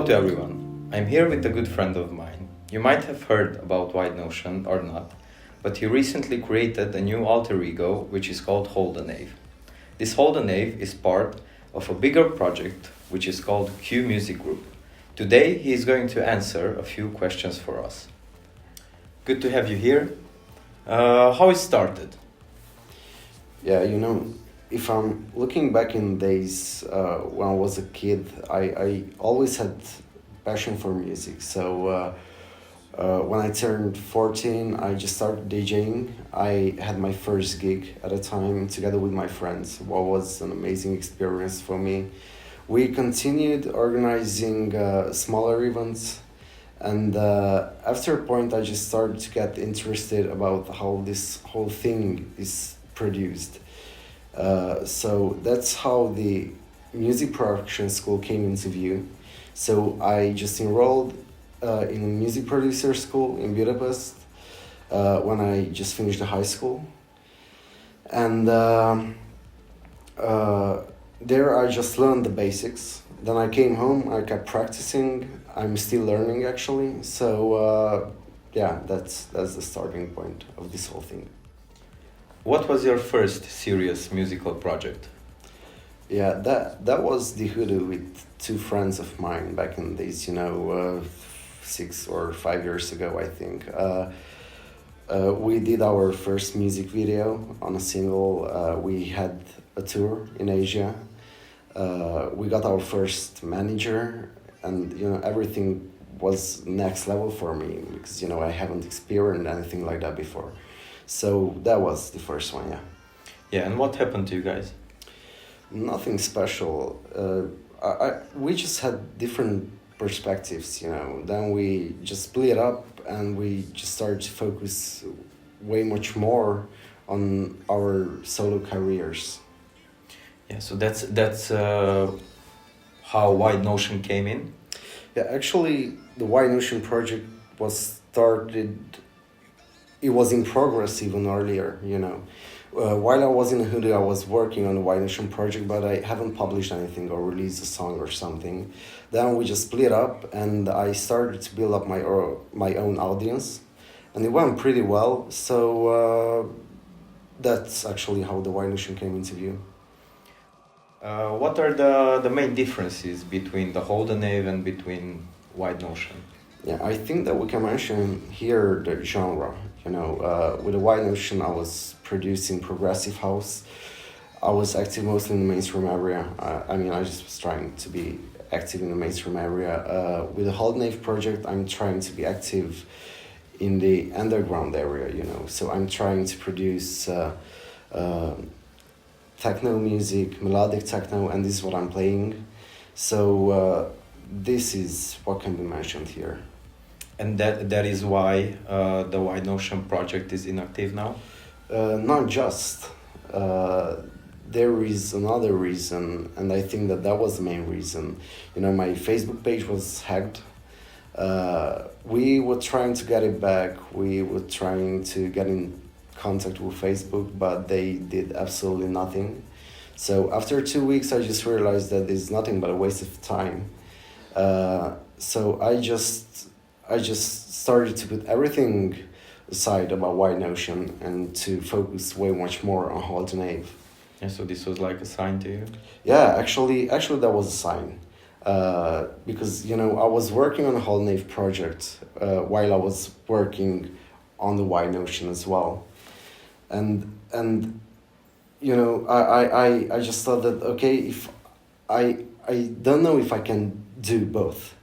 Hello to everyone. I'm here with a good friend of mine. You might have heard about White Notion or not, but he recently created a new alter ego which is called Hold the Nave. This Hold the Nave is part of a bigger project which is called Q Music Group. Today he is going to answer a few questions for us. Good to have you here. How it started? Yeah, if I'm looking back in days when I was a kid, I always had passion for music. So when I turned 14, I just started DJing. I had my first gig at a time together with my friends. What was an amazing experience for me. We continued organizing smaller events. And after a point, I just started to get interested about how this whole thing is produced. So that's how the music production school came into view. So I just enrolled in music producer school in Budapest when I just finished the high school. And there I just learned the basics. Then I came home, I kept practicing. I'm still learning actually. So that's the starting point of this whole thing. What was your first serious musical project? Yeah, that was the Hoodoo with two friends of mine back in the days, 6 or 5 years ago, I think. We did our first music video on a single. We had a tour in Asia. We got our first manager, and everything was next level for me because I haven't experienced anything like that before. So that was the first one, yeah. Yeah, and what happened to you guys? Nothing special. We just had different perspectives, Then we just split up and we just started to focus way much more on our solo careers. Yeah, so that's how White Notion came in. Yeah, actually, the White Notion project was started. It was in progress even earlier, While I was in Hoodoo, I was working on the White Notion project, but I haven't published anything or released a song or something. Then we just split up, and I started to build up my own audience, and it went pretty well. So that's actually how the White Notion came into view. What are the main differences between the Hold the Nave and between White Notion? Yeah, I think that we can mention here the genre. With the White Notion, I was producing progressive house. I was active mostly in the mainstream area. I just was trying to be active in the mainstream area. With the Hold Nave project, I'm trying to be active in the underground area, So I'm trying to produce techno music, melodic techno, and this is what I'm playing. So this is what can be mentioned here. And that is why the White Notion project is inactive now? Not just. There is another reason, and I think that was the main reason. My Facebook page was hacked. We were trying to get it back. We were trying to get in contact with Facebook, but they did absolutely nothing. So after 2 weeks, I just realized that it's nothing but a waste of time. So I just started to put everything aside about White Notion and to focus way much more on Hold the Nave. Yeah, so this was like a sign to you? Yeah, actually that was a sign. Because, I was working on a Hold the Nave project while I was working on the White Notion as well. And I just thought that, okay, if I don't know if I can do both.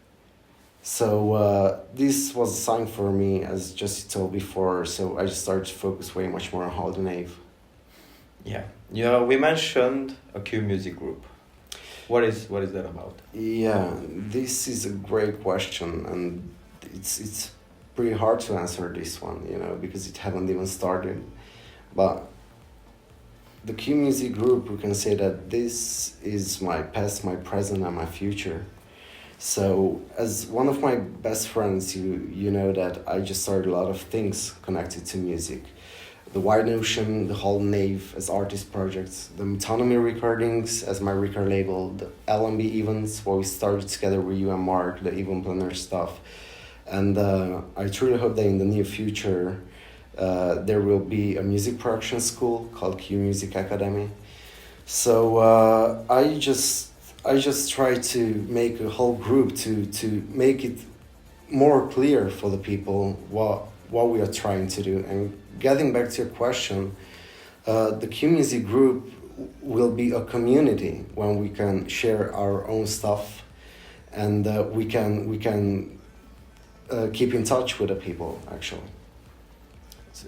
So this was a sign for me, as just told before. So I just started to focus way much more on Hold the Nave. Yeah. We mentioned a Q Music Group. What is that about? Yeah, this is a great question, and it's pretty hard to answer this one, because it haven't even started. But the Q Music Group, we can say that this is my past, my present, and my future. So as one of my best friends, you know that I just started a lot of things connected to music. the White Ocean, the Whole Nave as artist projects, the Metonymy Recordings as my record label, the LMB events where we started together with you and Mark, the Even Planner stuff. And I truly hope that in the near future there will be a music production school called Q Music Academy. So I just try to make a whole group to make it more clear for the people what we are trying to do. And getting back to your question, the Q Music group will be a community when we can share our own stuff, and we can keep in touch with the people actually.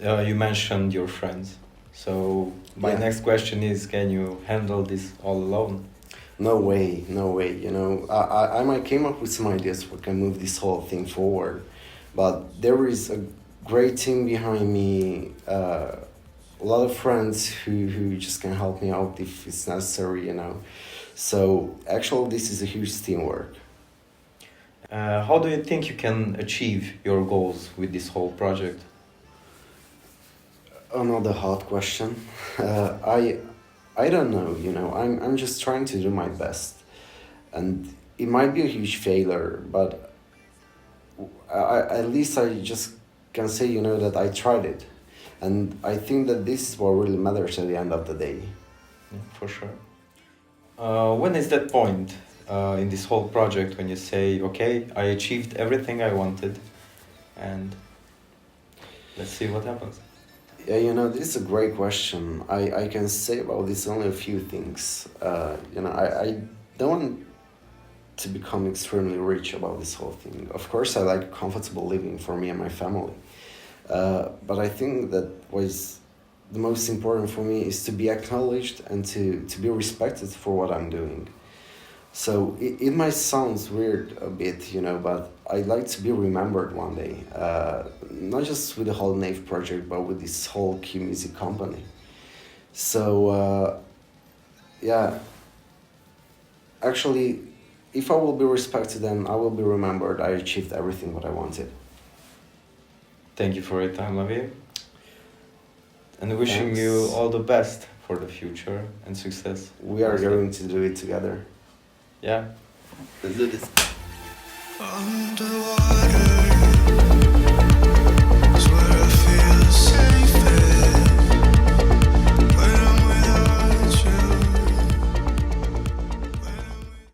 You mentioned your friends. So my Yeah. next question is, can you handle this all alone? No way. You know, I might came up with some ideas we can move this whole thing forward, but there is a great team behind me. A lot of friends who just can help me out if it's necessary. You know, so actually this is a huge teamwork. How do you think you can achieve your goals with this whole project? Another hard question. I don't know. You know, I'm just trying to do my best, and it might be a huge failure, but at least I just can say, you know, that I tried it, and I think that this is what really matters at the end of the day. Yeah, for sure. When is that point in this whole project when you say, okay, I achieved everything I wanted, and let's see what happens? Yeah, you know, this is a great question. I can say about this only a few things. You know, I don't want to become extremely rich about this whole thing. Of course, I like comfortable living for me and my family. But I think that what is the most important for me is to be acknowledged and to be respected for what I'm doing. So it might sound weird a bit, you know, but I'd like to be remembered one day. Not just with the whole Nave project, but with this whole Q Music company. So, yeah, actually, if I will be respected, then I will be remembered. I achieved everything what I wanted. Thank you for your time, Lavie. And wishing Thanks. you all the best for the future and success. We are going to do it together. Yeah, let's do this. Underwater.